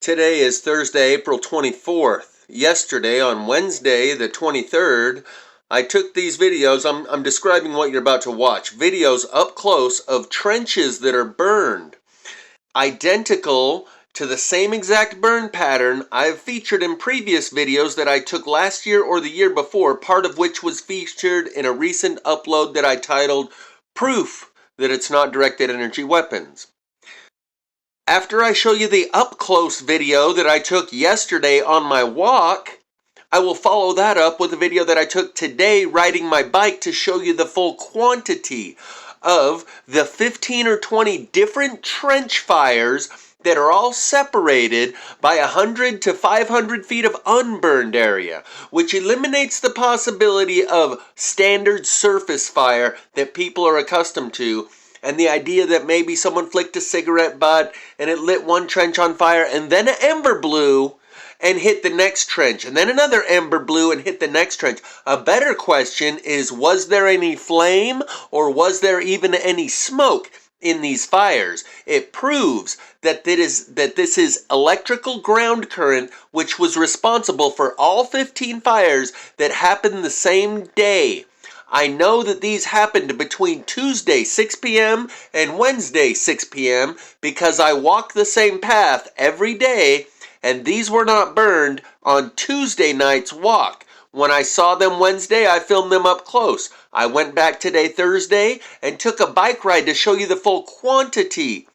Today is Thursday, April 24th. Yesterday, on Wednesday, the 23rd, I took these videos. I'm describing what you're about to watch. Videos up close of trenches that are burned. Identical to the same exact burn pattern I've featured in previous videos that I took last year or the year before, part of which was featured in a recent upload that I titled Proof That It's Not Directed Energy Weapons. After I show you the up-close video that I took yesterday on my walk, I will follow that up with a video that I took today riding my bike to show you the full quantity of the 15 or 20 different trench fires that are all separated by 100 to 500 feet of unburned area, which eliminates the possibility of standard surface fire that people are accustomed to, and the idea that maybe someone flicked a cigarette butt and it lit one trench on fire and then an ember blew and hit the next trench, and then another ember blew and hit the next trench. A better question is, was there any flame or was there even any smoke in these fires? It proves that this is electrical ground current which was responsible for all 15 fires that happened the same day. I know that these happened between Tuesday 6 p.m. and Wednesday 6 p.m. because I walk the same path every day, and these were not burned on Tuesday night's walk. When I saw them Wednesday, I filmed them up close. I went back today, Thursday, and took a bike ride to show you the full quantity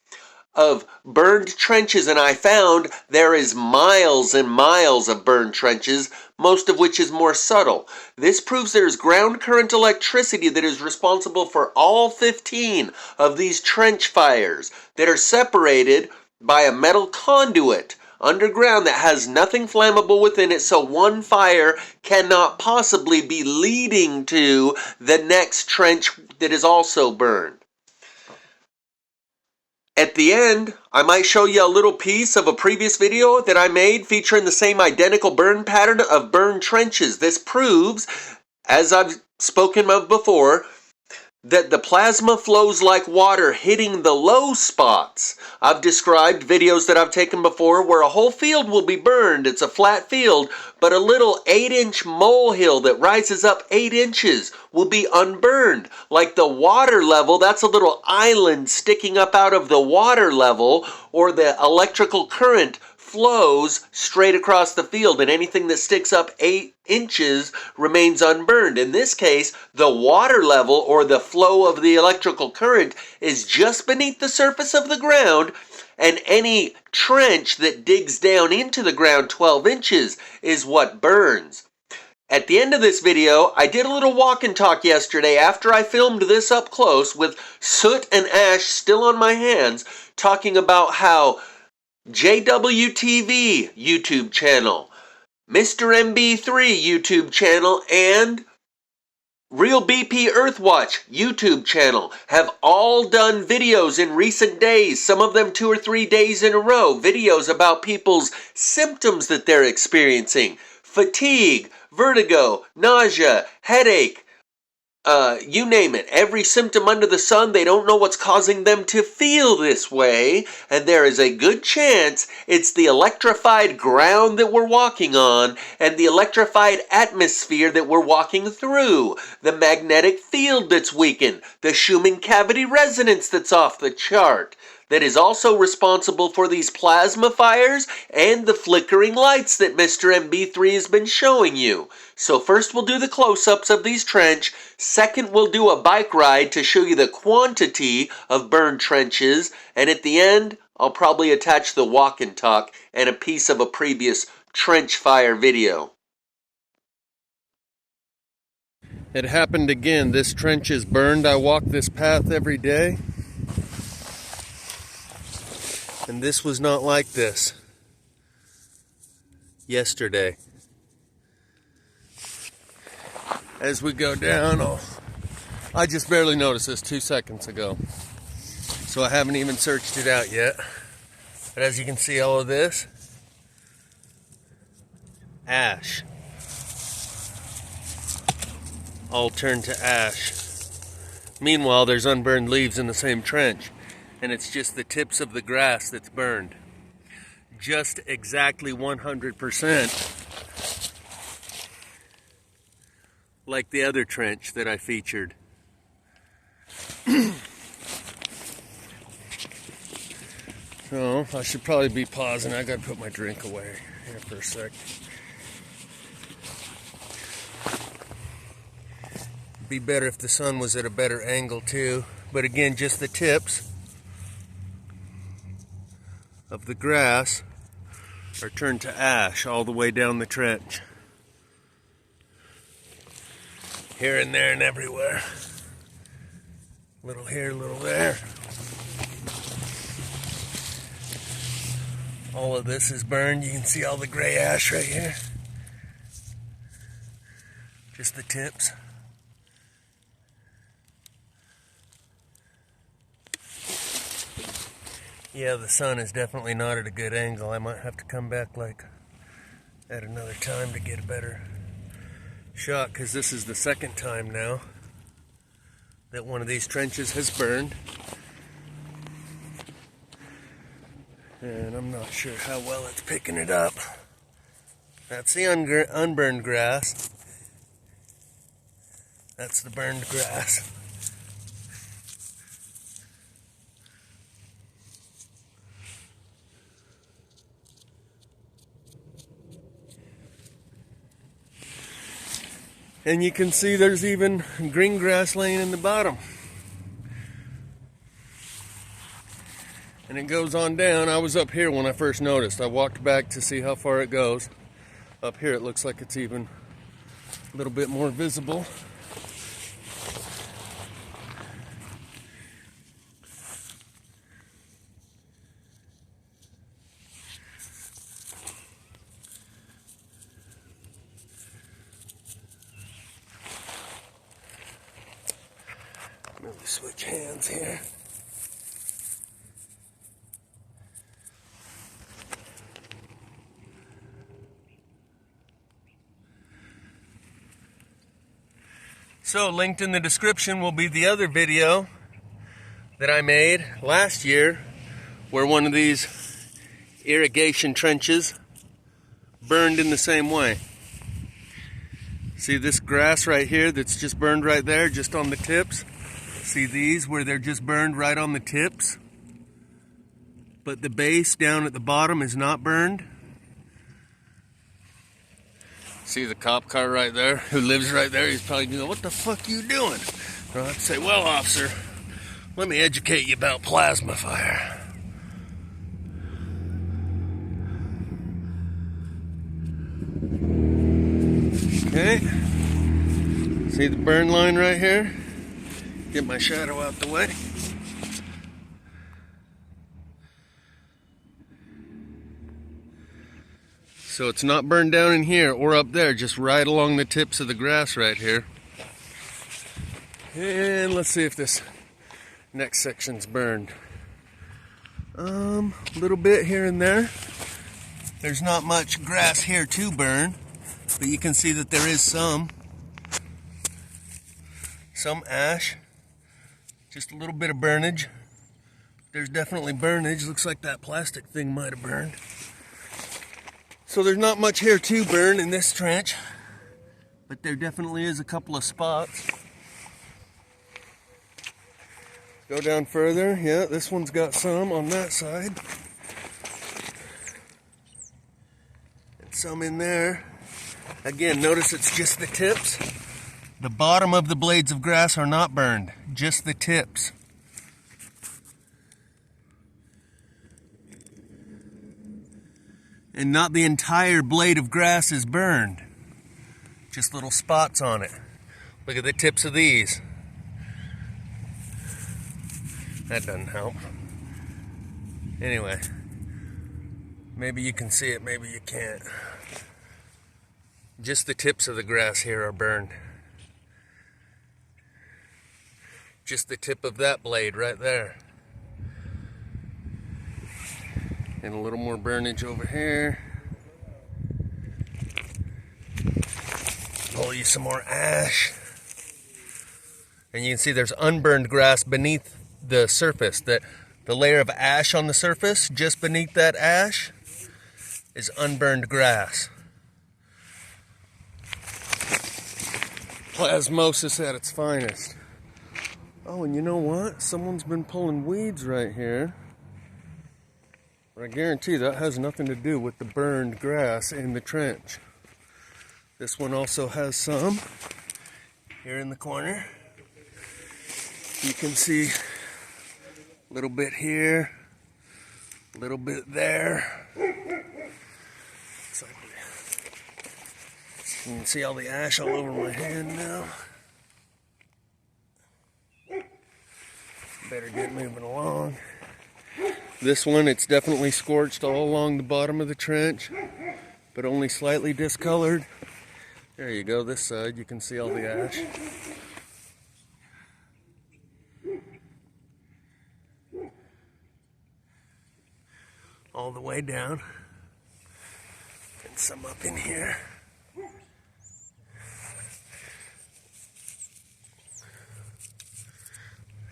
of burned trenches, and I found there is miles and miles of burned trenches, most of which is more subtle. This proves there is ground current electricity that is responsible for all 15 of these trench fires that are separated by a metal conduit underground that has nothing flammable within it, so one fire cannot possibly be leading to the next trench that is also burned. At the end, I might show you a little piece of a previous video that I made featuring the same identical burn pattern of burned trenches. This proves, as I've spoken of before, that the plasma flows like water hitting the low spots. I've described videos that I've taken before where a whole field will be burned. It's a flat field, but a little 8-inch molehill that rises up 8 inches will be unburned. Like the water level, that's a little island sticking up out of the water level, or the electrical current flows straight across the field, and anything that sticks up 8 inches remains unburned. In this case, the water level, or the flow of the electrical current, is just beneath the surface of the ground, and any trench that digs down into the ground 12 inches is what burns. At the end of this video, I did a little walk and talk yesterday after I filmed this up close with soot and ash still on my hands, talking about how JWTV YouTube channel, Mr. MB3 YouTube channel, and Real BP Earthwatch YouTube channel have all done videos in recent days, some of them 2 or 3 days in a row, videos about people's symptoms that they're experiencing: fatigue, vertigo, nausea, headache, you name it. Every symptom under the sun. They don't know what's causing them to feel this way, and there is a good chance it's the electrified ground that we're walking on and the electrified atmosphere that we're walking through, the magnetic field that's weakened, the Schumann cavity resonance that's off the chart, that is also responsible for these plasma fires and the flickering lights that Mr. MB3 has been showing you. So first we'll do the close-ups of these trench. Second, we'll do a bike ride to show you the quantity of burned trenches. And at the end, I'll probably attach the walk and talk and a piece of a previous trench fire video. It happened again. This trench is burned. I walk this path every day, and this was not like this yesterday. As we go down, I just barely noticed this 2 seconds ago, so I haven't even searched it out yet. But as you can see, all of this ash all turned to ash. Meanwhile, there's unburned leaves in the same trench, and it's just the tips of the grass that's burned. just exactly 100% like the other trench that I featured. So I should probably be pausing. I gotta put my drink away here for a sec. Be better if the sun was at a better angle too. But again, just the tips of the grass are turned to ash all the way down the trench. Here and there and everywhere. Little here, little there. All of this is burned. You can see all the gray ash right here. Just the tips. Yeah, the sun is definitely not at a good angle. I might have to come back like at another time to get a better shot, because this is the second time now that one of these trenches has burned. And I'm not sure how well it's picking it up. That's the unburned grass. That's the burned grass. And you can see there's even green grass laying in the bottom. And it goes on down. I was up here when I first noticed. I walked back to see how far it goes. Up here it looks like it's even a little bit more visible. Let me switch hands here. So linked in the description will be the other video that I made last year where one of these irrigation trenches burned in the same way. See this grass right here that's just burned right there, just on the tips? See these where they're just burned right on the tips? But the base down at the bottom is not burned. See the cop car right there, who lives right there? He's probably going, what the fuck are you doing? And I'd say, well, officer, let me educate you about plasma fire. Okay. See the burn line right here? Get my shadow out the way. So it's not burned down in here or up there, just right along the tips of the grass right here. And let's see if this next section's burned. A little bit here and there. There's not much grass here to burn, but you can see that there is some ash. Just a little bit of burnage. There's definitely burnage. Looks like that plastic thing might have burned. So there's not much here to burn in this trench, but there definitely is a couple of spots. Go down further. Yeah, this one's got some on that side. And some in there. Again, notice it's just the tips. The bottom of the blades of grass are not burned, just the tips. And not the entire blade of grass is burned. Just little spots on it. Look at the tips of these. That doesn't help. Anyway, maybe you can see it, maybe you can't. Just the tips of the grass here are burned. Just the tip of that blade right there. And a little more burnage over here. Pull you some more ash. And you can see there's unburned grass beneath the surface. The layer of ash on the surface, just beneath that ash, is unburned grass. Plasmosis at its finest. Oh, and you know what? Someone's been pulling weeds right here. But I guarantee that has nothing to do with the burned grass in the trench. This one also has some here in the corner. You can see a little bit here, a little bit there. Looks like you can see all the ash all over my hand now. Better get moving along. This one, it's definitely scorched all along the bottom of the trench, but only slightly discolored. There you go, this side, you can see all the ash. All the way down. And some up in here.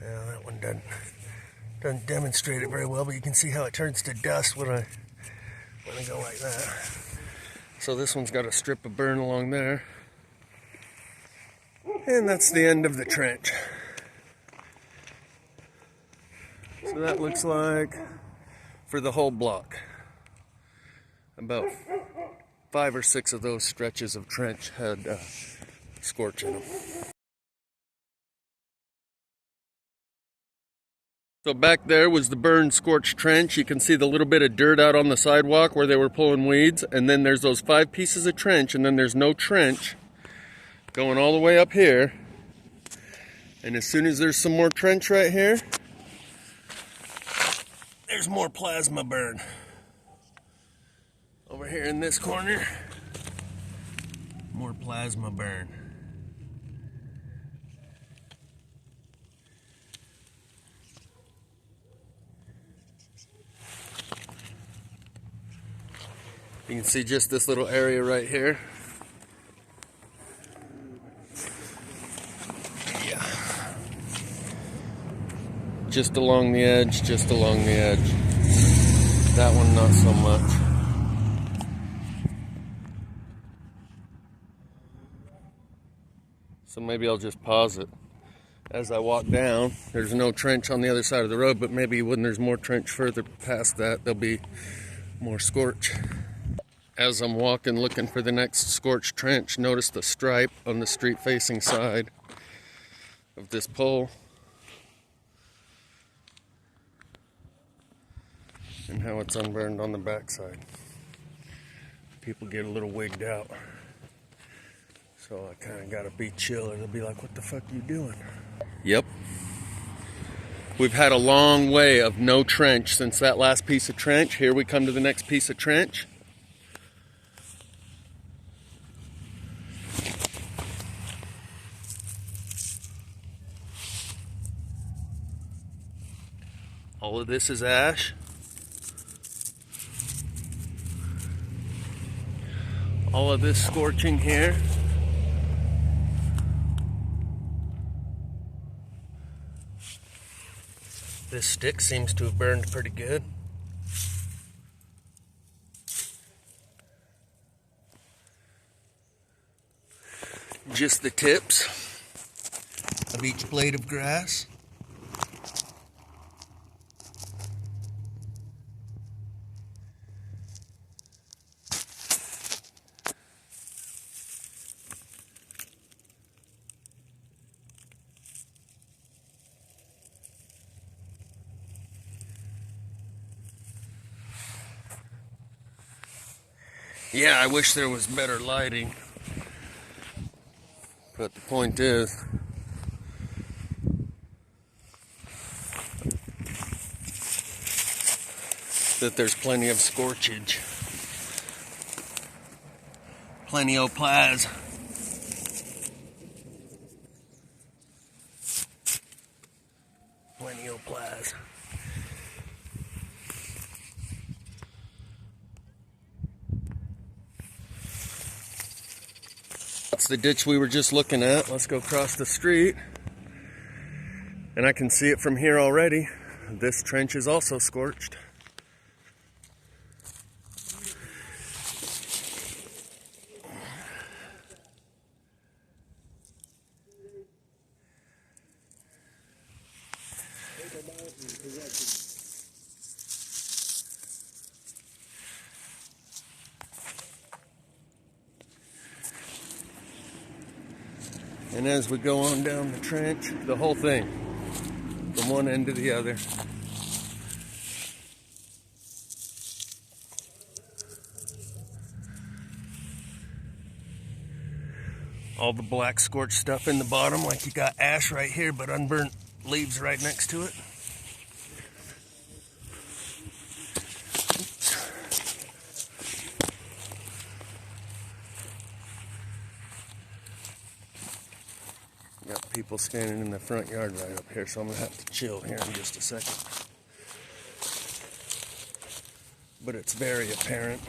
Yeah, that one doesn't demonstrate it very well, but you can see how it turns to dust when I go like that. So this one's got a strip of burn along there. And that's the end of the trench. So that looks like, for the whole block, about 5 or 6 of those stretches of trench had scorch in them. So back there was the burned, scorched trench. You can see the little bit of dirt out on the sidewalk where they were pulling weeds. And then there's those 5 pieces of trench, and then there's no trench going all the way up here. And as soon as there's some more trench right here, there's more plasma burn. Over here in this corner, more plasma burn. You can see just this little area right here. Yeah. Just along the edge, just along the edge. That one not so much. So maybe I'll just pause it. As I walk down, there's no trench on the other side of the road, but maybe when there's more trench further past that, there'll be more scorch. As I'm walking looking for the next scorched trench, notice the stripe on the street facing side of this pole. And how it's unburned on the backside. People get a little wigged out. So I kind of got to be chill or they'll be like, what the fuck are you doing? Yep. We've had a long way of no trench since that last piece of trench. Here we come to the next piece of trench. All of this is ash. All of this scorching here. This stick seems to have burned pretty good. Just the tips of each blade of grass. Yeah, I wish there was better lighting. But the point is, that there's plenty of scorchage. Plenty of plaz. Plenty of plaz. That's the ditch we were just looking at. Let's go across the street. And I can see it from here already. This trench is also scorched. And as we go on down the trench, the whole thing, from one end to the other. All the black scorched stuff in the bottom, like you got ash right here, but unburnt leaves right next to it. Got people standing in the front yard right up here, so I'm gonna have to chill here in just a second. But it's very apparent.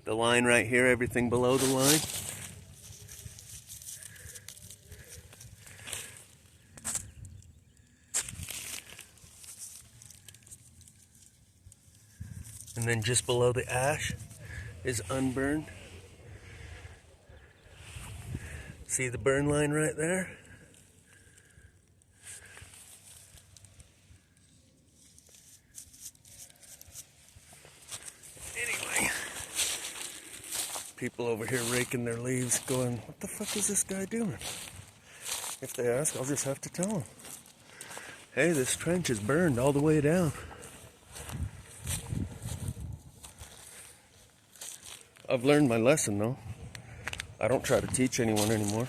The line right here, everything below the line. And then just below the ash is unburned. See the burn line right there? Anyway, people over here raking their leaves going, what the fuck is this guy doing? If they ask, I'll just have to tell them. Hey, this trench is burned all the way down. I've learned my lesson though. I don't try to teach anyone anymore.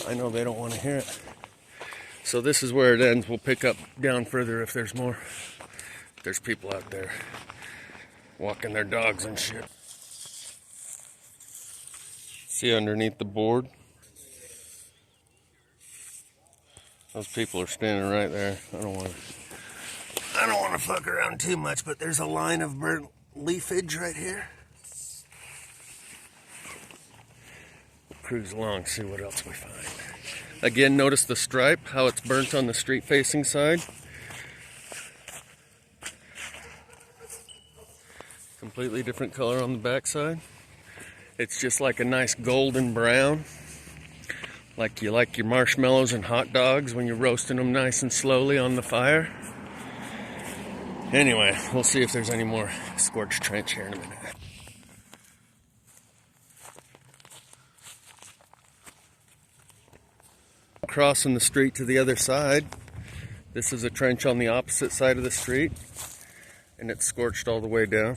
I know they don't want to hear it. So this is where it ends. We'll pick up down further if there's more. There's people out there walking their dogs and shit. See underneath the board? Those people are standing right there. I don't want to fuck around too much, but there's a line of burnt leafage right here. Cruise along, see what else we find. Again, notice the stripe, how it's burnt on the street facing side. Completely different color on the back side. It's just like a nice golden brown. Like you like your marshmallows and hot dogs when you're roasting them nice and slowly on the fire. Anyway, we'll see if there's any more scorched trench here in a minute. Crossing the street to the other side. This is a trench on the opposite side of the street, and it's scorched all the way down.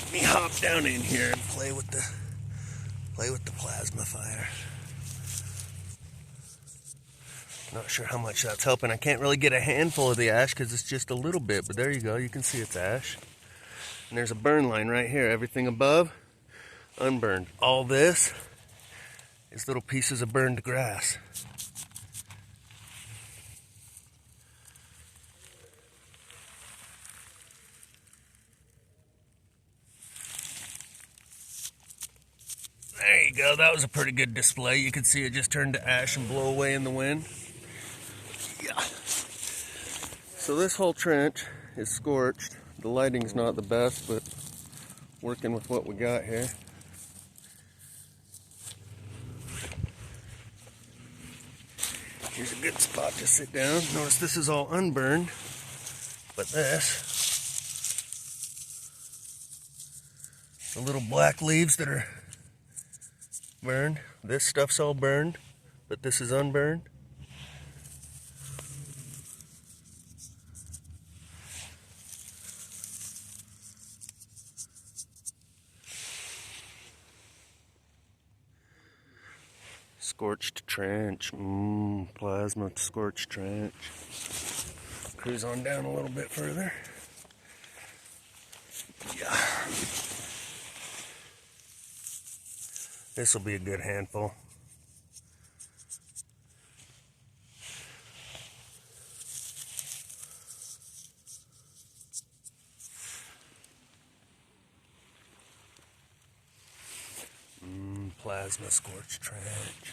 Let me hop down in here and play with the plasma fire. Not sure how much that's helping. I can't really get a handful of the ash because it's just a little bit, but there you go. You can see it's ash. And there's a burn line right here. Everything above, unburned. All this is little pieces of burned grass. There you go. That was a pretty good display. You can see it just turned to ash and blow away in the wind. Yeah. So this whole trench is scorched. The lighting's not the best, but working with what we got here. Here's a good spot to sit down. Notice this is all unburned, but this, the little black leaves that are burned, this stuff's all burned, but this is unburned. Scorched trench, plasma scorched trench. Cruise on down a little bit further. Yeah. This will be a good handful. Plasma scorched trench.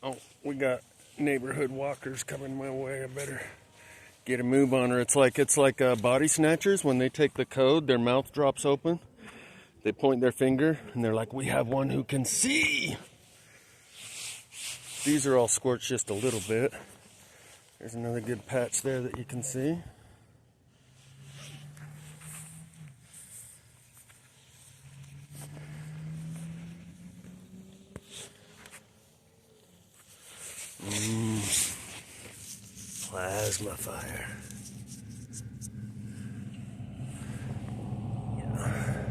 Oh, we got neighborhood walkers coming my way. I better get a move on her. It's like body snatchers. When they take the code, their mouth drops open. They point their finger and they're like, we have one who can see. These are all scorched just a little bit. There's another good patch there that you can see. Plasma fire. Yeah.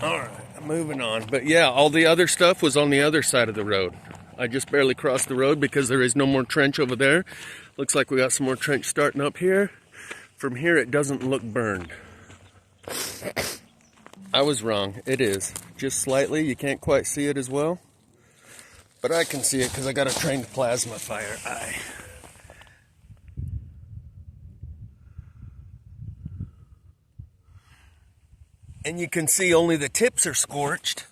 All right, moving on. But yeah, all the other stuff was on the other side of the road. I just barely crossed the road because there is no more trench over there. Looks like we got some more trench starting up here. From here, it doesn't look burned. I was wrong. It is. Just slightly. You can't quite see it as well. But I can see it because I got a trained plasma fire eye. And you can see only the tips are scorched.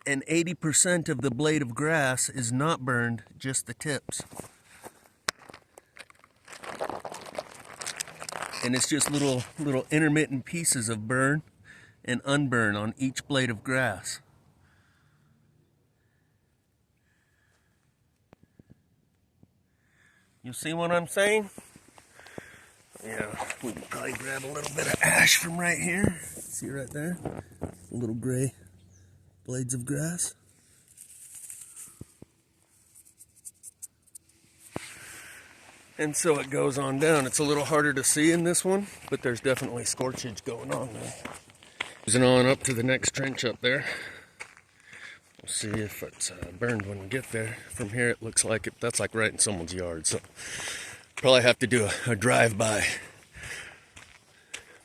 And 80% of the blade of grass is not burned, just the tips. And it's just little intermittent pieces of burn and unburn on each blade of grass. You see what I'm saying? Yeah, we can probably grab a little bit of ash from right here. See right there? Little gray blades of grass. And so it goes on down. It's a little harder to see in this one, but there's definitely scorchage going on there. Moving on up to the next trench up there. We'll see if it's burned when we get there. From here it looks like that's like right in someone's yard, so probably have to do a drive-by.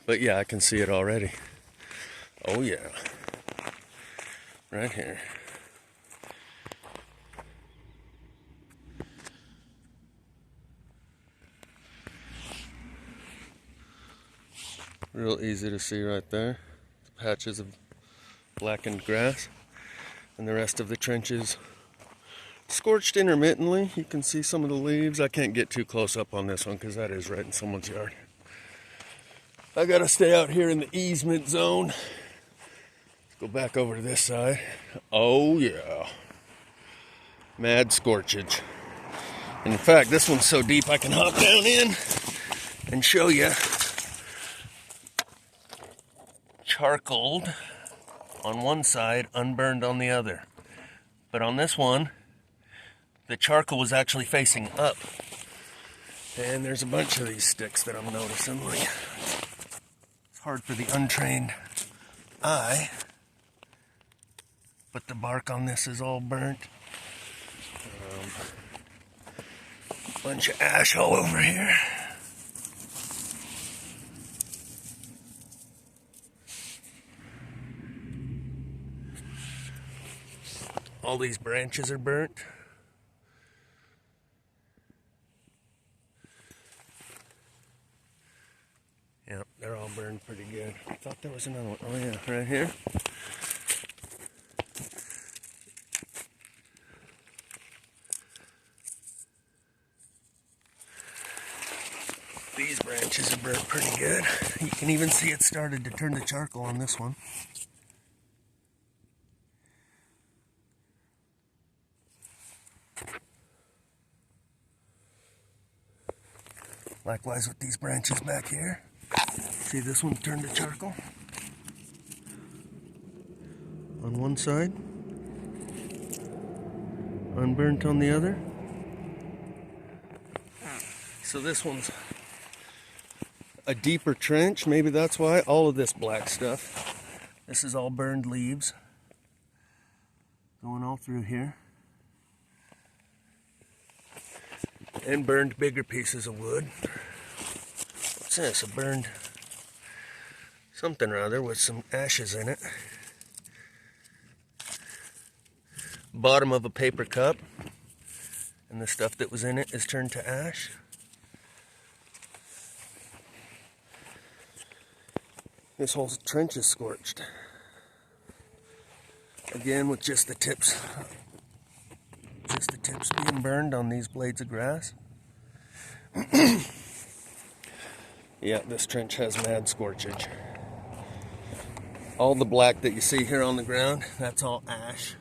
But yeah, I can see it already. Oh yeah. Right here. Real easy to see right there. Patches of blackened grass. And the rest of the trenches scorched intermittently. You can see some of the leaves. I can't get too close up on this one because that is right in someone's yard. I gotta stay out here in the easement zone. Let's go back over to this side. Oh yeah. Mad scorchage. And in fact, this one's so deep I can hop down in and show you. Charcoaled on one side, unburned on the other. But on this one, the charcoal was actually facing up. And there's a bunch of these sticks that I'm noticing. Like, it's hard for the untrained eye. But the bark on this is all burnt. Bunch of ash all over here. All these branches are burnt. Yep, they're all burned pretty good. I thought there was another one. Oh yeah, right here. These branches are burnt pretty good. You can even see it started to turn to charcoal on this one. Likewise with these branches back here. See this one turned to charcoal on one side, unburnt on the other. So this one's a deeper trench, maybe that's why. All of this black stuff. This is all burned leaves going all through here. And burned bigger pieces of wood. What's this? A burned something or other with some ashes in it. Bottom of a paper cup. And the stuff that was in it is turned to ash. This whole trench is scorched. Again, with just the tips being burned on these blades of grass. Yeah, this trench has mad scorchage. All the black that you see here on the ground, that's all ash.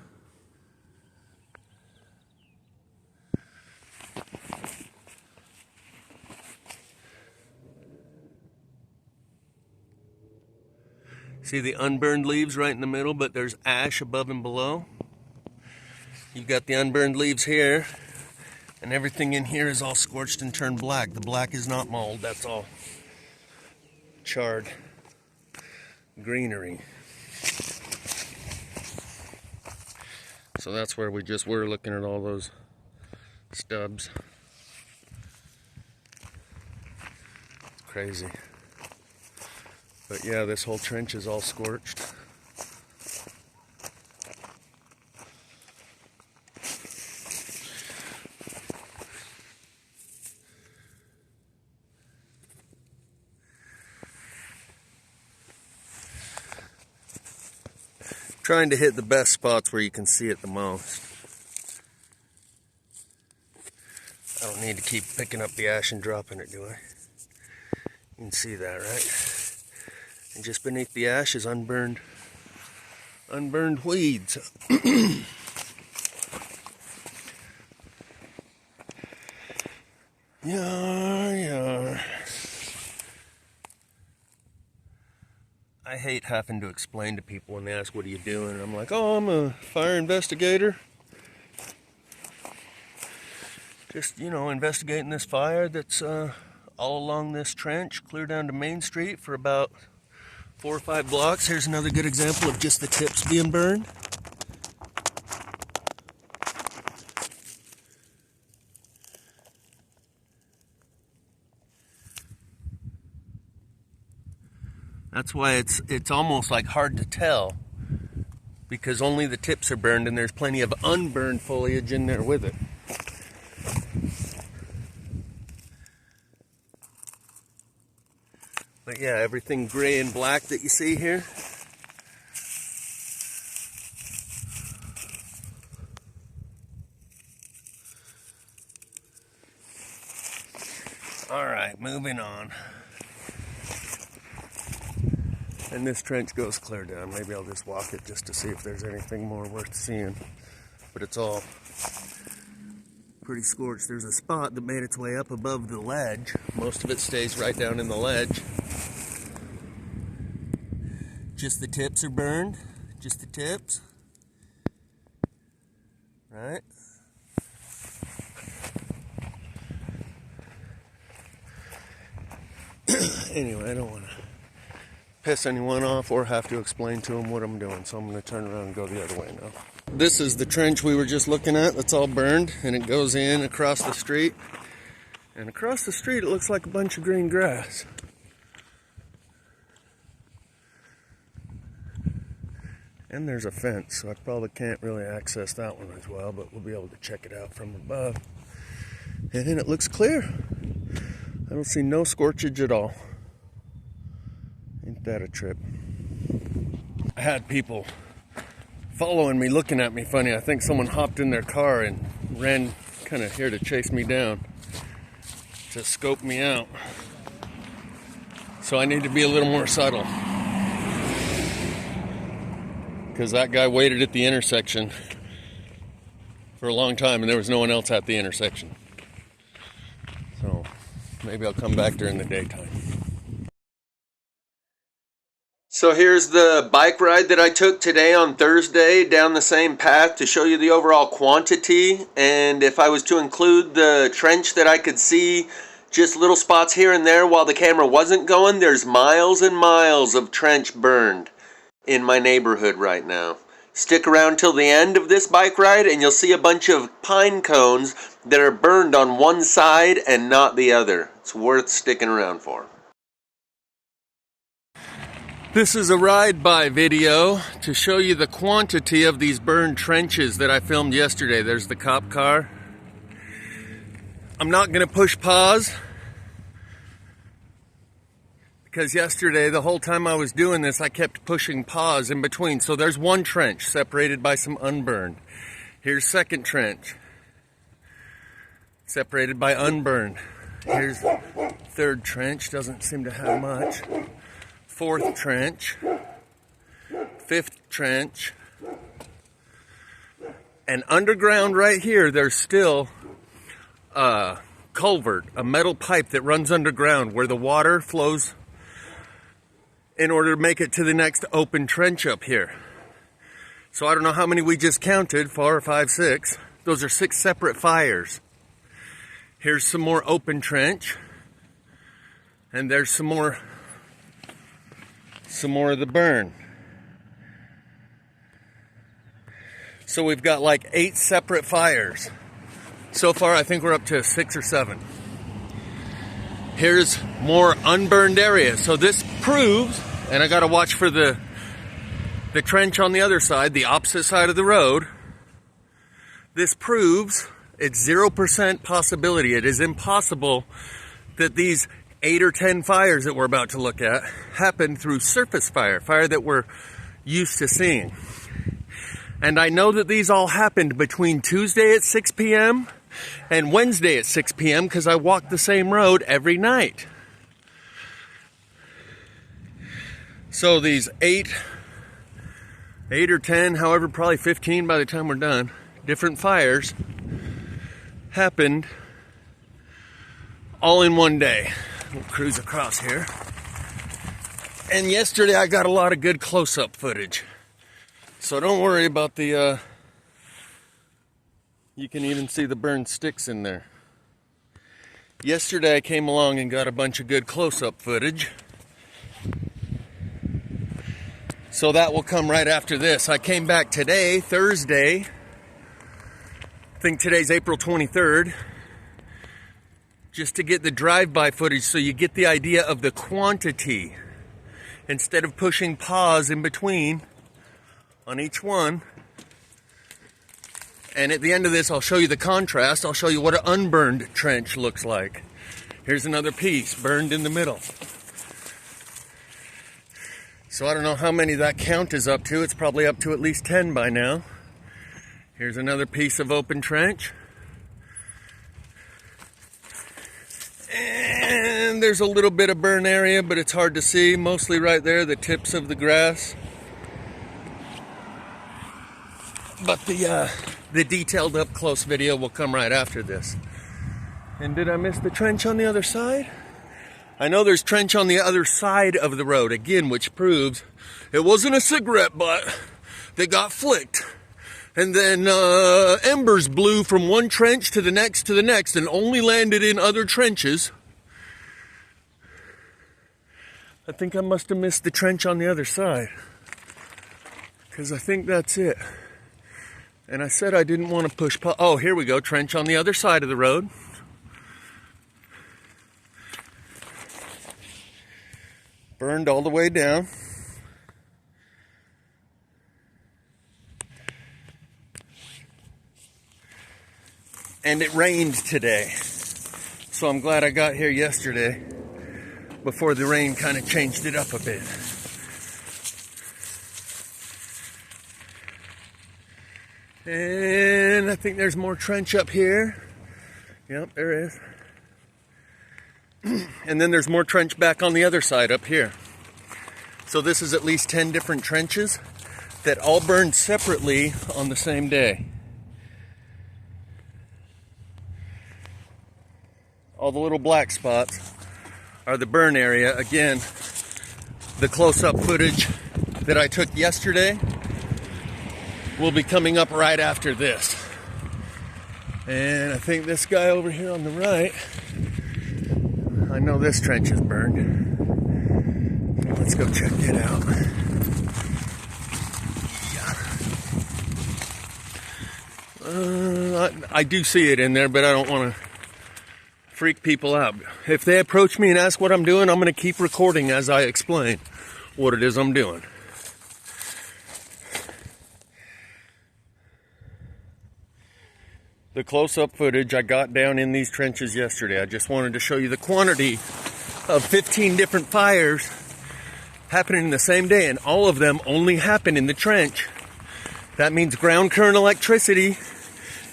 See the unburned leaves right in the middle, but there's ash above and below. You've got the unburned leaves here, and everything in here is all scorched and turned black. The black is not mold, that's all charred greenery. So that's where we just were looking at all those stubs. It's crazy. But yeah, this whole trench is all scorched. Trying to hit the best spots where you can see it the most. I don't need to keep picking up the ash and dropping it, do I? You can see that, right? And just beneath the ash is unburned weeds. Yar. I hate having to explain to people when they ask, what are you doing? And I'm like, oh, I'm a fire investigator. Just, you know, investigating this fire that's all along this trench, clear down to Main Street for about 4 or 5 blocks. Here's another good example of just the tips being burned. That's why it's almost like hard to tell, because only the tips are burned and there's plenty of unburned foliage in there with it. But yeah, everything gray and black that you see here, all right, moving on. And this trench goes clear down. Maybe I'll just walk it just to see if there's anything more worth seeing. But it's all pretty scorched. There's a spot that made its way up above the ledge. Most of it stays right down in the ledge. Just the tips are burned. Just the tips. Right? Anyway, I don't want to piss anyone off or have to explain to them what I'm doing, so I'm going to turn around and go the other way now. This is the trench we were just looking at. That's all burned, and it goes in across the street. And across the street it looks like a bunch of green grass. And there's a fence, so I probably can't really access that one as well, but we'll be able to check it out from above. And then it looks clear. I don't see no scorchage at all. Ain't that a trip? I had people following me, looking at me funny. I think someone hopped in their car and ran kind of here to chase me down, to scope me out. So I need to be a little more subtle, because that guy waited at the intersection for a long time and there was no one else at the intersection. So maybe I'll come back during the daytime. So here's the bike ride that I took today on Thursday down the same path to show you the overall quantity. And if I was to include the trench that I could see just little spots here and there while the camera wasn't going, there's miles and miles of trench burned in my neighborhood right now. Stick around till the end of this bike ride and you'll see a bunch of pine cones that are burned on one side and not the other. It's worth sticking around for. This is a ride-by video to show you the quantity of these burned trenches that I filmed yesterday. There's the cop car. I'm not going to push pause, because yesterday, the whole time I was doing this, I kept pushing pause in between. So there's one trench separated by some unburned. Here's second trench separated by unburned. Here's third trench, doesn't seem to have much. Fourth trench. Fifth trench. And underground right here, there's still a culvert, a metal pipe that runs underground where the water flows in order to make it to the next open trench up here. So I don't know how many we just counted, 4 or 5, 6. Those are 6 separate fires. Here's some more open trench. And there's some more of the burn. So we've got like 8 separate fires. So far, I think we're up to 6 or 7. Here's more unburned areas. So this proves, and I gotta watch for the trench on the other side, the opposite side of the road. This proves it's 0% possibility. It is impossible that these 8 or 10 fires that we're about to look at happened through surface fire that we're used to seeing. And I know that these all happened between Tuesday at 6 p.m. and Wednesday at 6 p.m. because I walk the same road every night. So these 8 or 10, however, probably 15 by the time we're done, different fires happened all in one day. We'll cruise across here. And yesterday I got a lot of good close-up footage. So don't worry about the, you can even see the burned sticks in there. Yesterday I came along and got a bunch of good close-up footage. So that will come right after this. I came back today, Thursday. I think today's April 23rd. Just to get the drive-by footage so you get the idea of the quantity. Instead of pushing pause in between on each one. And at the end of this, I'll show you the contrast. I'll show you what an unburned trench looks like. Here's another piece burned in the middle. So I don't know how many that count is up to. It's probably up to at least 10 by now. Here's another piece of open trench. And there's a little bit of burn area, but it's hard to see. Mostly right there, the tips of the grass. But the detailed up close video will come right after this. And did I miss the trench on the other side? I know there's trench on the other side of the road, again, which proves it wasn't a cigarette butt that got flicked. And then embers blew from one trench to the next and only landed in other trenches. I think I must have missed the trench on the other side. Because I think that's it. And I said I didn't want to push... Oh, here we go, trench on the other side of the road. Burned all the way down. And it rained today. So I'm glad I got here yesterday before the rain kind of changed it up a bit. And I think there's more trench up here. Yep, there is. And then there's more trench back on the other side up here. So this is at least 10 different trenches that all burned separately on the same day. All the little black spots are the burn area. Again, the close-up footage that I took yesterday will be coming up right after this. And I think this guy over here on the right, I know this trench is burned. Let's go check it out. Yeah. I do see it in there, but I don't want to freak people out. If they approach me and ask what I'm doing, I'm going to keep recording as I explain what it is I'm doing. The close-up footage I got down in these trenches yesterday. I just wanted to show you the quantity of 15 different fires happening in the same day, and all of them only happen in the trench. That means ground current electricity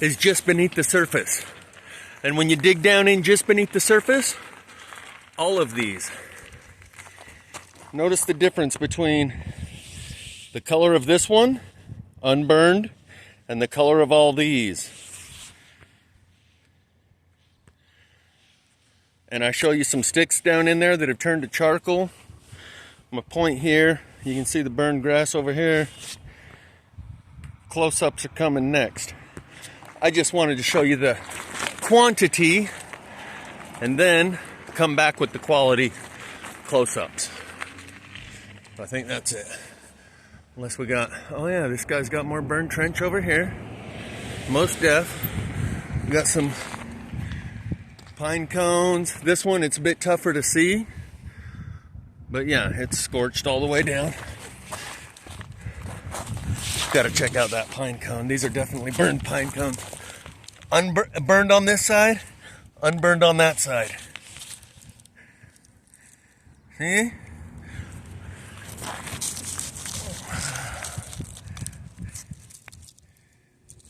is just beneath the surface. And when you dig down in just beneath the surface, all of these. Notice the difference between the color of this one, unburned, and the color of all these. And I show you some sticks down in there that have turned to charcoal. I'm gonna point here. You can see the burned grass over here. Close-ups are coming next. I just wanted to show you the quantity and then come back with the quality close-ups. I think that's it. Unless we got, oh yeah, this guy's got more burned trench over here. Most def. We got some pine cones. This one, it's a bit tougher to see. But yeah, it's scorched all the way down. Got to check out that pine cone. These are definitely burned pine cones. Burned on this side, unburned on that side. See?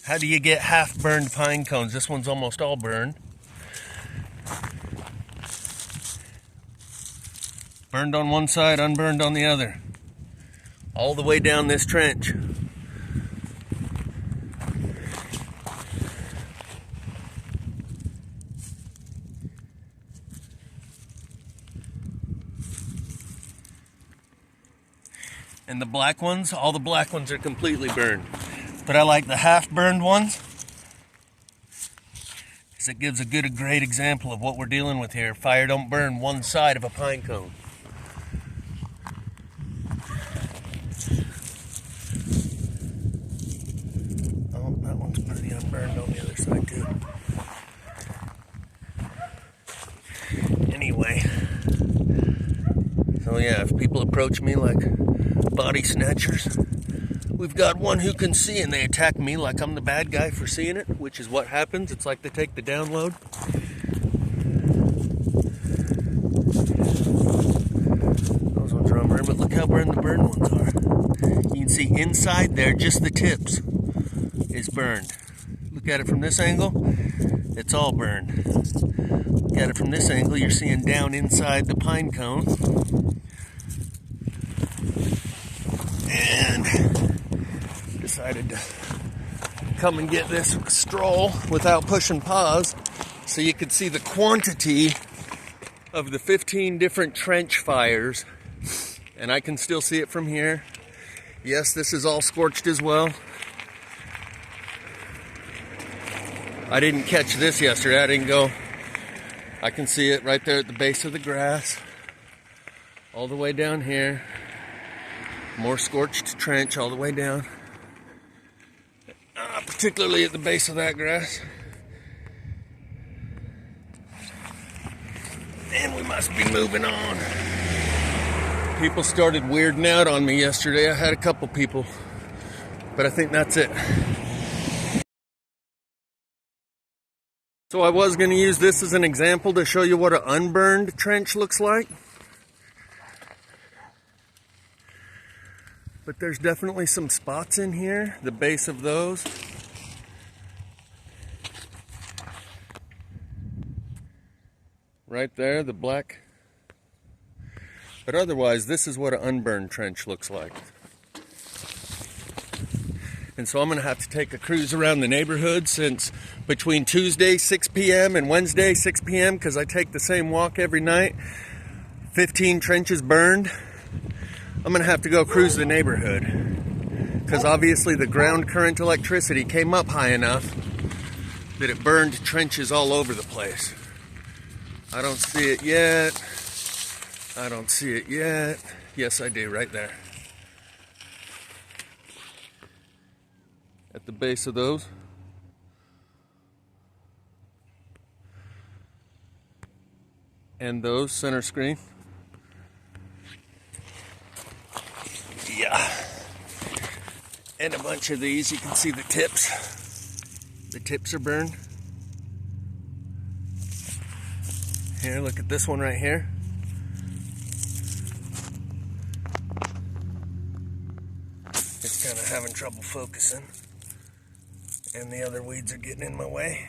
How do you get half burned pine cones? This one's almost all burned. Burned on one side, unburned on the other. All the way down this trench. And the black ones, all the black ones are completely burned. But I like the half burned ones because it gives a great example of what we're dealing with here. Fire don't burn one side of a pine cone. Oh, that one's pretty unburned on the other side too. Anyway, so yeah, if people approach me like body snatchers, we've got one who can see and they attack me like I'm the bad guy for seeing it, which is what happens. It's like they take the download. Those ones are unburned, but look how burned the burned ones are. You can see inside there, just the tips is burned. Look at it from this angle, it's all burned. Look at it from this angle, you're seeing down inside the pine cone. And decided to come and get this stroll without pushing pause so you could see the quantity of the 15 different trench fires. And I can still see it from here. Yes, this is all scorched as well. I didn't catch this yesterday. I didn't go. I can see it right there at the base of the grass. All the way down here. More scorched trench all the way down. Particularly at the base of that grass. And we must be moving on. People started weirding out on me yesterday. I had a couple people, but I think that's it. So I was going to use this as an example to show you what an unburned trench looks like. But there's definitely some spots in here, the base of those. Right there, the black. But otherwise, this is what an unburned trench looks like. And so I'm going to have to take a cruise around the neighborhood since between Tuesday 6 p.m. and Wednesday 6 p.m. because I take the same walk every night. 15 trenches burned. I'm going to have to go cruise the neighborhood because obviously the ground current electricity came up high enough that it burned trenches all over the place. I don't see it yet. I don't see it yet. Yes, I do, right there. At the base of those. And those, center screen. Yeah. And a bunch of these, you can see the tips. The tips are burned. Here, look at this one right here. It's kind of having trouble focusing. And the other weeds are getting in my way.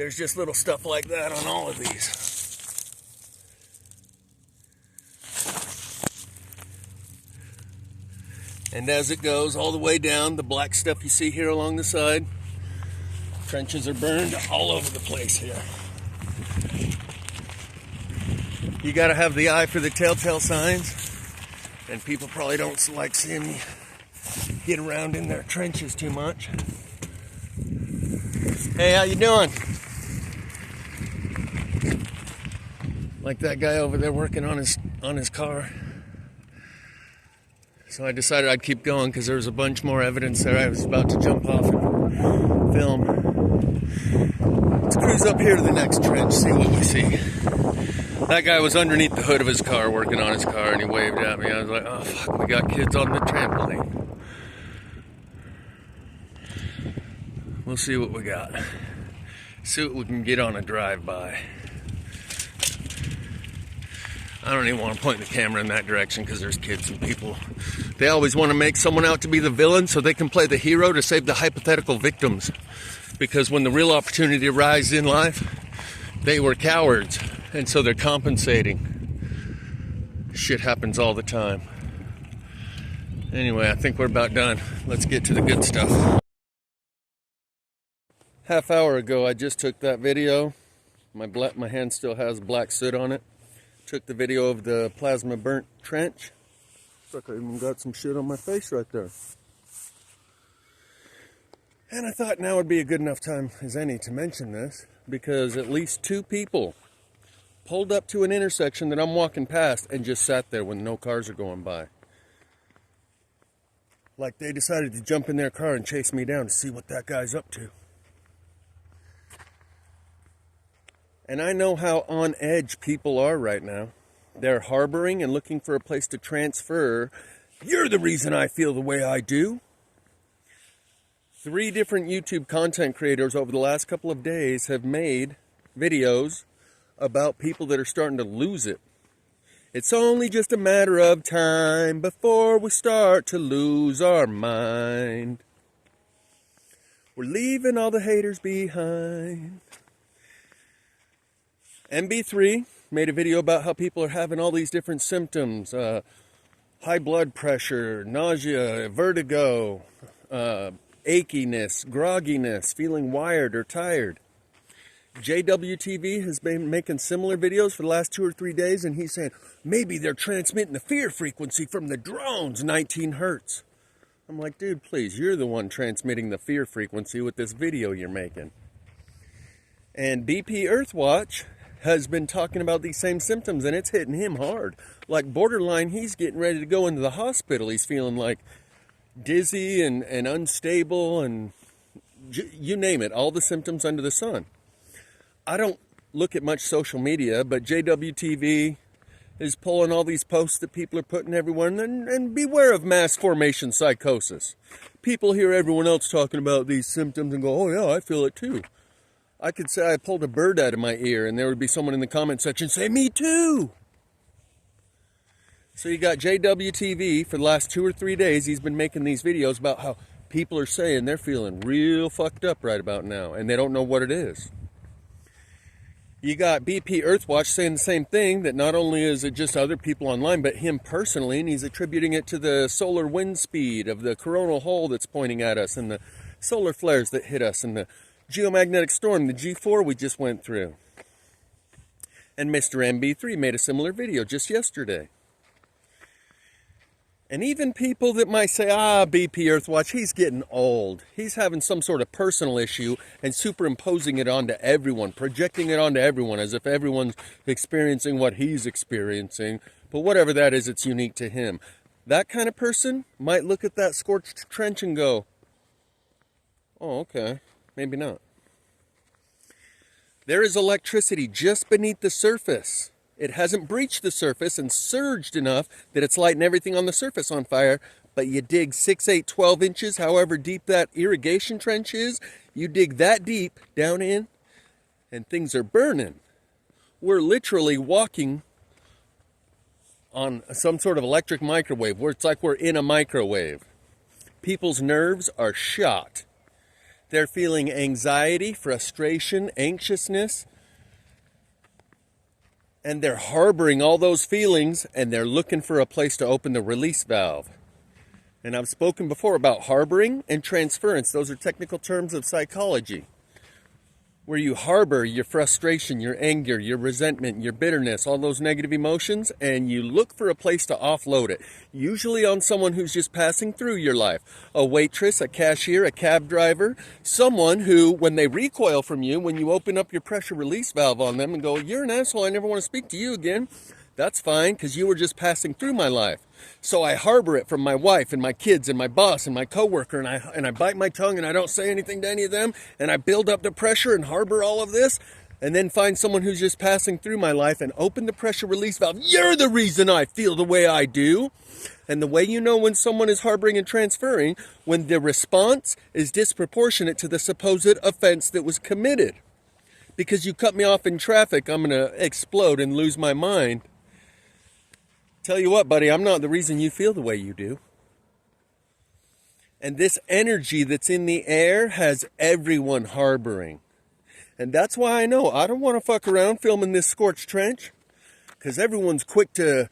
there's just little stuff like that on all of these. And as it goes all the way down, the black stuff you see here along the side, trenches are burned all over the place here. You gotta have the eye for the telltale signs, and people probably don't like seeing me get around in their trenches too much. Hey, how you doing? Like that guy over there working on his car. So I decided I'd keep going because there was a bunch more evidence there. I was about to jump off and film. Let's cruise up here to the next trench, see what we see. That guy was underneath the hood of his car working on his car, and he waved at me. I was like, oh fuck, we got kids on the trampoline. We'll see what we got. See what we can get on a drive-by. I don't even want to point the camera in that direction because there's kids and people. They always want to make someone out to be the villain so they can play the hero to save the hypothetical victims. Because when the real opportunity arises in life, they were cowards. And so they're compensating. Shit happens all the time. Anyway, I think we're about done. Let's get to the good stuff. Half hour ago, I just took that video. My hand still has black soot on it. Took the video of the plasma burnt trench. Look, I even got some shit on my face right there. And I thought now would be a good enough time as any to mention this, because at least 2 people pulled up to an intersection that I'm walking past and just sat there when no cars are going by. Like they decided to jump in their car and chase me down to see what that guy's up to. And I know how on edge people are right now. They're harboring and looking for a place to transfer. You're the reason I feel the way I do. 3 different YouTube content creators over the last couple of days have made videos about people that are starting to lose it. It's only just a matter of time before we start to lose our mind. We're leaving all the haters behind. MB3 made a video about how people are having all these different symptoms. High blood pressure, nausea, vertigo, achiness, grogginess, feeling wired or tired. JWTV has been making similar videos for the last 2 or 3 days, and he's saying, maybe they're transmitting the fear frequency from the drones, 19 hertz. I'm like, dude, please, you're the one transmitting the fear frequency with this video you're making. And BP Earthwatch has been talking about these same symptoms, and it's hitting him hard. Like borderline, he's getting ready to go into the hospital. He's feeling like dizzy and unstable and you name it, all the symptoms under the sun. I don't look at much social media, but JWTV is pulling all these posts that people are putting everywhere, and beware of mass formation psychosis. People hear everyone else talking about these symptoms and go, oh yeah, I feel it too. I could say I pulled a bird out of my ear, and there would be someone in the comment section say, me too. So you got JWTV for the last 2 or 3 days. He's been making these videos about how people are saying they're feeling real fucked up right about now, and they don't know what it is. You got BP Earthwatch saying the same thing, that not only is it just other people online, but him personally, and he's attributing it to the solar wind speed of the coronal hole that's pointing at us, and the solar flares that hit us, and the geomagnetic storm, the G4 we just went through. And Mr. MB3 made a similar video just yesterday. And even people that might say, BP Earthwatch, he's getting old. He's having some sort of personal issue and superimposing it onto everyone, projecting it onto everyone as if everyone's experiencing what he's experiencing. But whatever that is, it's unique to him. That kind of person might look at that scorched trench and go, oh, okay. Maybe not. There is electricity just beneath the surface. It hasn't breached the surface and surged enough that it's lighting everything on the surface on fire, but you dig 6, 8, 12 inches, however deep that irrigation trench is, you dig that deep down in, and things are burning. We're literally walking on some sort of electric microwave, where it's like we're in a microwave. People's nerves are shot. They're feeling anxiety, frustration, anxiousness, and they're harboring all those feelings, and they're looking for a place to open the release valve. And I've spoken before about harboring and transference. Those are technical terms of psychology, where you harbor your frustration, your anger, your resentment, your bitterness, all those negative emotions, and you look for a place to offload it, usually on someone who's just passing through your life. A waitress, a cashier, a cab driver, someone who, when they recoil from you, when you open up your pressure release valve on them and go, "You're an asshole, I never want to speak to you again," that's fine, because you were just passing through my life. So I harbor it from my wife and my kids and my boss and my coworker, and I bite my tongue and I don't say anything to any of them, and I build up the pressure and harbor all of this, and then find someone who's just passing through my life and open the pressure release valve. "You're the reason I feel the way I do." And the way you know when someone is harboring and transferring, when the response is disproportionate to the supposed offense that was committed. Because you cut me off in traffic, I'm going to explode and lose my mind. Tell you what, buddy, I'm not the reason you feel the way you do. And this energy that's in the air has everyone harboring. And that's why I know I don't want to fuck around filming this scorched trench, because everyone's quick to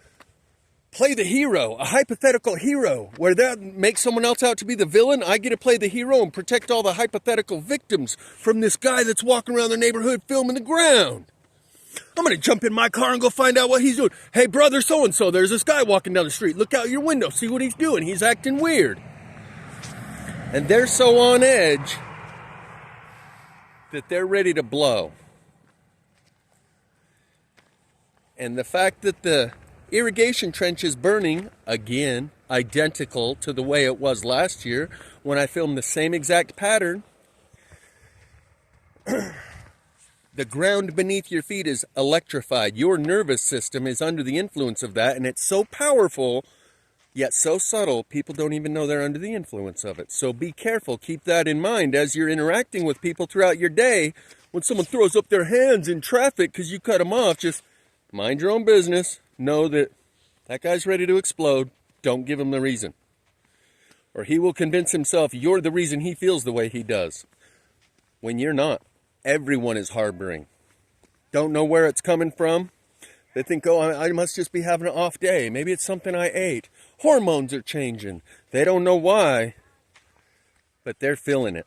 play the hero, a hypothetical hero, where that makes someone else out to be the villain. I get to play the hero and protect all the hypothetical victims from this guy that's walking around the neighborhood filming the ground. I'm going to jump in my car and go find out what he's doing. "Hey, brother so-and-so, there's this guy walking down the street. Look out your window. See what he's doing. He's acting weird." And they're so on edge that they're ready to blow. And the fact that the irrigation trench is burning, again, identical to the way it was last year when I filmed the same exact pattern, the ground beneath your feet is electrified. Your nervous system is under the influence of that, and it's so powerful, yet so subtle, people don't even know they're under the influence of it. So be careful. Keep that in mind as you're interacting with people throughout your day. When someone throws up their hands in traffic because you cut them off, just mind your own business. Know that that guy's ready to explode. Don't give him the reason. Or he will convince himself you're the reason he feels the way he does, when you're not. Everyone is harboring. Don't know where it's coming from. They think, "Oh, I must just be having an off day. Maybe it's something I ate. Hormones are changing." They don't know why, but they're feeling it.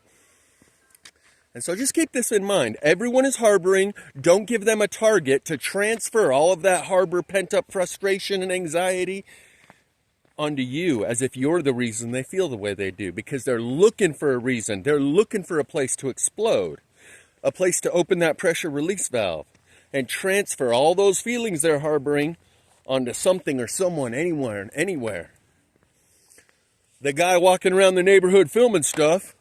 And so just keep this in mind. Everyone is harboring. Don't give them a target to transfer all of that harbor pent-up frustration and anxiety onto you, as if you're the reason they feel the way they do, because they're looking for a reason. They're looking for a place to explode. A place to open that pressure release valve and transfer all those feelings they're harboring onto something or someone, anywhere and anywhere. The guy walking around the neighborhood filming stuff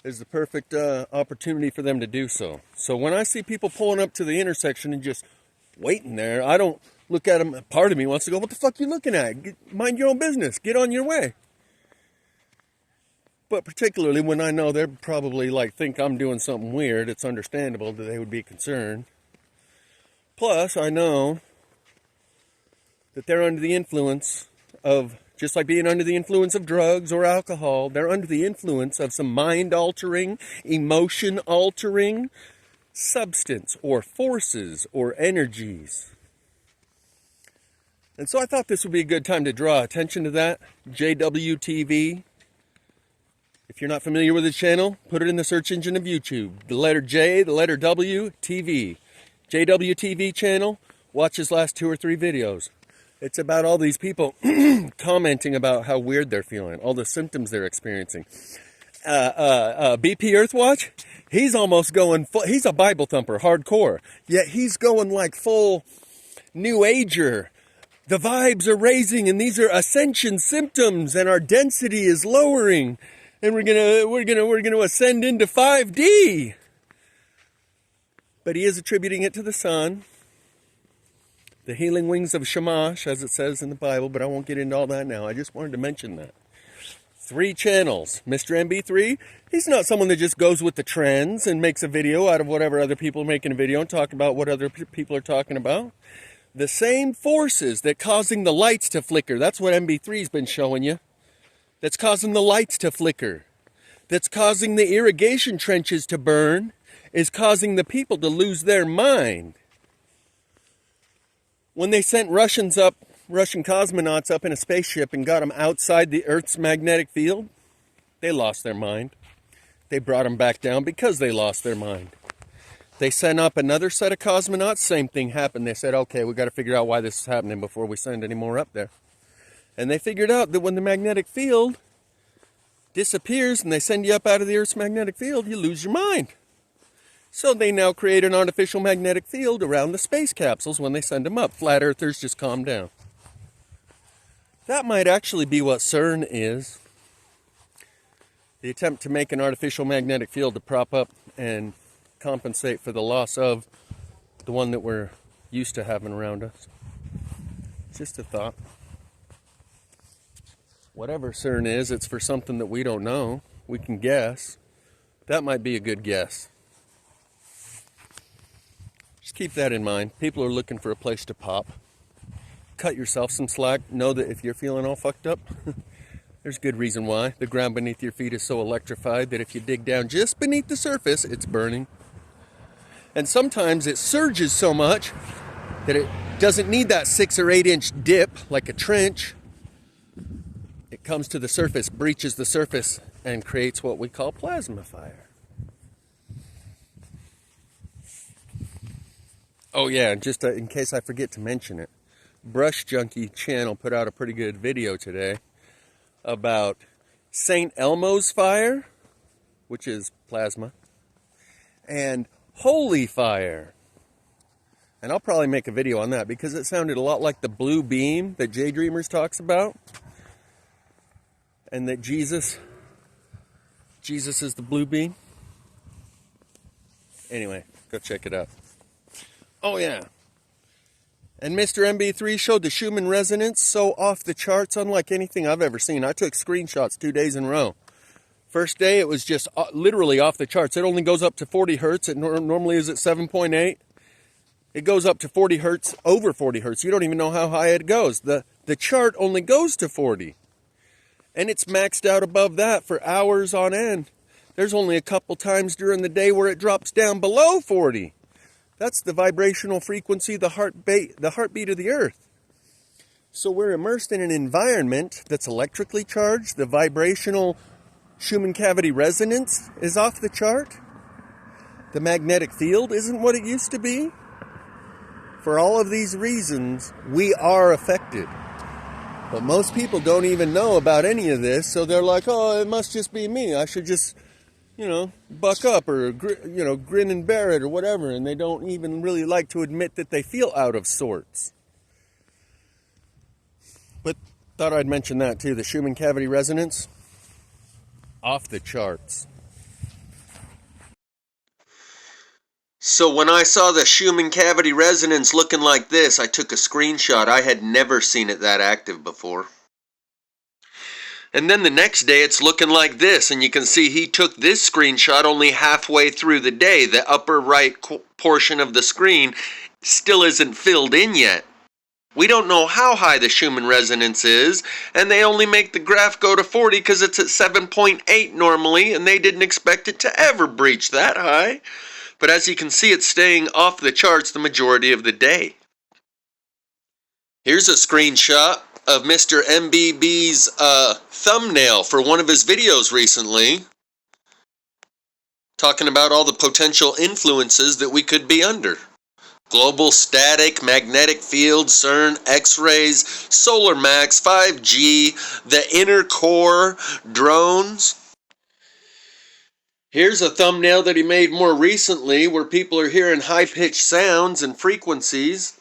is the perfect opportunity for them to do so. So when I see people pulling up to the intersection and just waiting there, I don't look at them. Part of me wants to go, "What the fuck are you looking at? Mind your own business. Get on your way." But particularly when I know they're probably think I'm doing something weird, it's understandable that they would be concerned. Plus, I know that they're under the influence of, just like being under the influence of drugs or alcohol, they're under the influence of some mind-altering, emotion-altering substance or forces or energies. And so I thought this would be a good time to draw attention to that. JWTV. If you're not familiar with the channel, put it in the search engine of YouTube. The letter J, the letter W, TV. JWTV channel. Watch his last 2 or 3 videos. It's about all these people commenting about how weird they're feeling, all the symptoms they're experiencing. BP Earthwatch, he's almost going full, he's a Bible thumper, hardcore. Yet he's going full New Ager. The vibes are raising, and these are Ascension symptoms, and our density is lowering. And we're gonna ascend into 5D. But he is attributing it to the sun, the healing wings of Shamash, as it says in the Bible. But I won't get into all that now. I just wanted to mention that. 3 channels. Mr. MB3, he's not someone that just goes with the trends and makes a video out of whatever other people are making a video and talk about what other people are talking about. The same forces that causing the lights to flicker. That's what MB3's been showing you. That's causing the lights to flicker. that's causing the irrigation trenches to burn is causing the people to lose their mind. When they sent Russian cosmonauts up in a spaceship and got them outside the Earth's magnetic field, they lost their mind. They brought them back down because they lost their mind. They sent up another set of cosmonauts, same thing happened. They said, okay, we've got to figure out why this is happening before we send any more up there. And they figured out that when the magnetic field disappears and they send you up out of the Earth's magnetic field, you lose your mind. So they now create an artificial magnetic field around the space capsules when they send them up. Flat earthers, just calm down. That might actually be what CERN is. The attempt to make an artificial magnetic field to prop up and compensate for the loss of the one that we're used to having around us. Just a thought. Whatever CERN is, it's for something that we don't know. We can guess. That might be a good guess. Just keep that in mind. People are looking for a place to pop. Cut yourself some slack. Know that if you're feeling all fucked up, there's good reason why. The ground beneath your feet is so electrified that if you dig down just beneath the surface, it's burning. And sometimes it surges so much that it doesn't need that 6 or 8 inch dip like a trench. It comes to the surface, breaches the surface, and creates what we call plasma fire. Oh yeah, just in case I forget to mention it, Brush Junkie channel put out a pretty good video today about St. Elmo's fire, which is plasma, and holy fire. And I'll probably make a video on that because it sounded a lot like the blue beam that Jay Dreamers talks about. And that Jesus is the blue beam. Anyway, go check it out. Oh yeah. And Mr. MB3 showed the Schumann resonance so off the charts, unlike anything I've ever seen. I took screenshots 2 days in a row. First day, it was just literally off the charts. It only goes up to 40 hertz. It normally is at 7.8. It goes up to 40 hertz, over 40 hertz. You don't even know how high it goes. The chart only goes to 40. And it's maxed out above that for hours on end. There's only a couple times during the day where it drops down below 40. That's the vibrational frequency, the heartbeat of the earth. So we're immersed in an environment that's electrically charged. The vibrational Schumann cavity resonance is off the chart. The magnetic field isn't what it used to be. For all of these reasons, we are affected. But most people don't even know about any of this, so they're like, oh, it must just be me. I should just, buck up or, grin and bear it or whatever. And they don't even really like to admit that they feel out of sorts. But thought I'd mention that too. The Schumann cavity resonance, off the charts. So when I saw the Schumann cavity resonance looking like this, I took a screenshot. I had never seen it that active before. And then the next day it's looking like this, and you can see he took this screenshot only halfway through the day. The upper right portion of the screen still isn't filled in yet. We don't know how high the Schumann resonance is, and they only make the graph go to 40 because it's at 7.8 normally, and they didn't expect it to ever breach that high. But as you can see, it's staying off the charts the majority of the day. Here's a screenshot of Mr. MBB's thumbnail for one of his videos recently, talking about all the potential influences that we could be under. Global static, magnetic field, CERN, X-rays, solar max, 5G, the inner core, drones. Here's a thumbnail that he made more recently where people are hearing high-pitched sounds and frequencies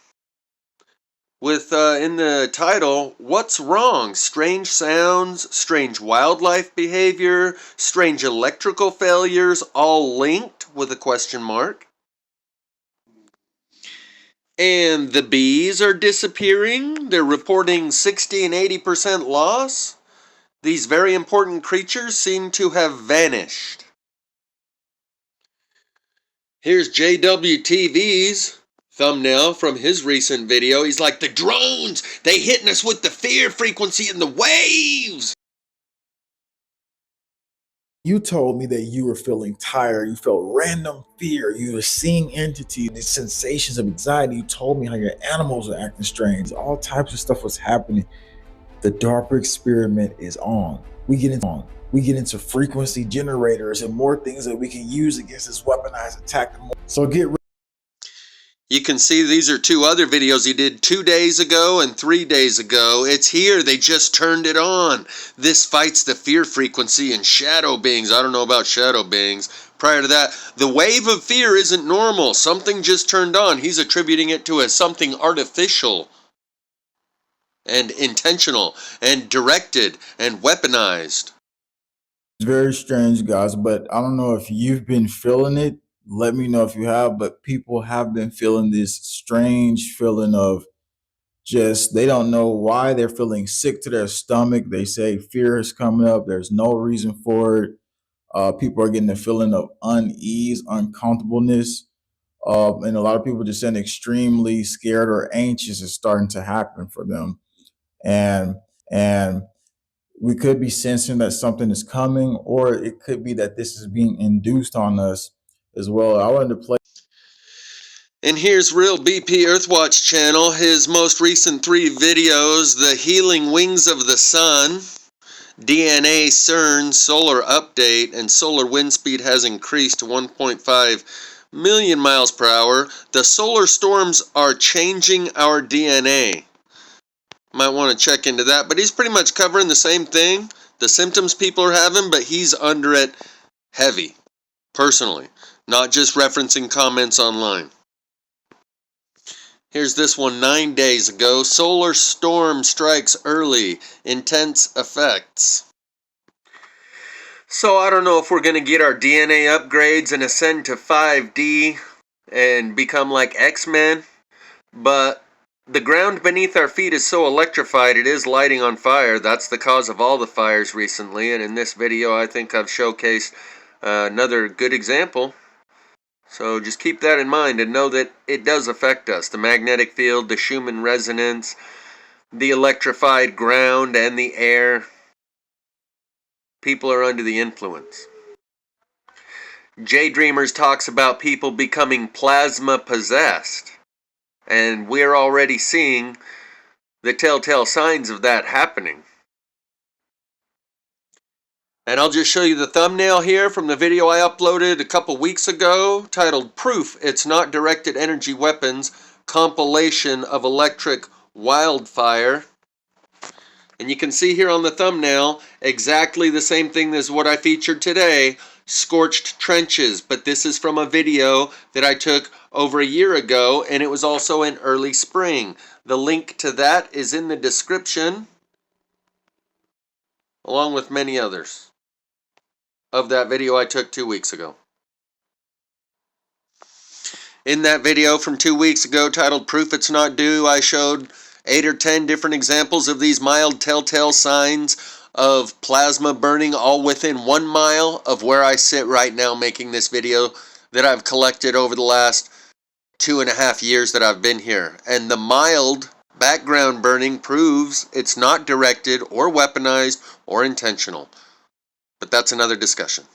with, in the title, What's Wrong? Strange sounds, strange wildlife behavior, strange electrical failures, all linked with a question mark. And the bees are disappearing. They're reporting 60 and 80% loss. These very important creatures seem to have vanished. Here's JWTV's thumbnail from his recent video. He's like, the drones, they hitting us with the fear frequency and the waves. You told me that you were feeling tired. You felt random fear. You were seeing entities, these sensations of anxiety. You told me how your animals are acting strange. All types of stuff was happening. The DARPA experiment is on. We get into frequency generators and more things that we can use against this weaponized attack. So get ready. You can see these are two other videos he did 2 days ago and 3 days ago. It's here. They just turned it on. This fights the fear frequency and shadow beings. I don't know about shadow beings. Prior to that, the wave of fear isn't normal. Something just turned on. He's attributing it to as something artificial and intentional and directed and weaponized. It's very strange, guys, but I don't know if you've been feeling it. Let me know if you have, but people have been feeling this strange feeling of just they don't know why they're feeling sick to their stomach. They say fear is coming up. There's no reason for it. People are getting a feeling of unease, uncomfortableness. And a lot of people just saying extremely scared or anxious is starting to happen for them. And and we could be sensing that something is coming, or it could be that this is being induced on us as well. I wanted to play. And here's Real BP Earthwatch channel, his most recent 3 videos, The Healing Wings of the Sun, DNA CERN solar update, and solar wind speed has increased to 1.5 million miles per hour. The solar storms are changing our DNA. Might want to check into that, but he's pretty much covering the same thing. The symptoms people are having, but he's under it heavy, personally, not just referencing comments online. Here's this one 9 days ago. Solar storm strikes early. Intense effects. So I don't know if we're going to get our DNA upgrades and ascend to 5D and become like X-Men, but the ground beneath our feet is so electrified it is lighting on fire. That's the cause of all the fires recently, and in this video I think I've showcased another good example. So just keep that in mind and know that it does affect us. The magnetic field, the Schumann resonance, the electrified ground, and the air. People are under the influence. Jay Dreamers talks about people becoming plasma possessed. And we're already seeing the telltale signs of that happening. And I'll just show you the thumbnail here from the video I uploaded a couple weeks ago titled Proof It's Not Directed Energy Weapons, Compilation of Electric Wildfire. And you can see here on the thumbnail exactly the same thing as what I featured today, scorched trenches. But this is from a video that I took over a year ago, and it was also in early spring. The link to that is in the description, along with many others of that video I took 2 weeks ago. In that video from 2 weeks ago titled Proof It's Not Due, I showed 8 or 10 different examples of these mild telltale signs of plasma burning, all within 1 mile of where I sit right now making this video that I've collected over the last 2.5 years that I've been here. And the mild background burning proves it's not directed or weaponized or intentional. But that's another discussion.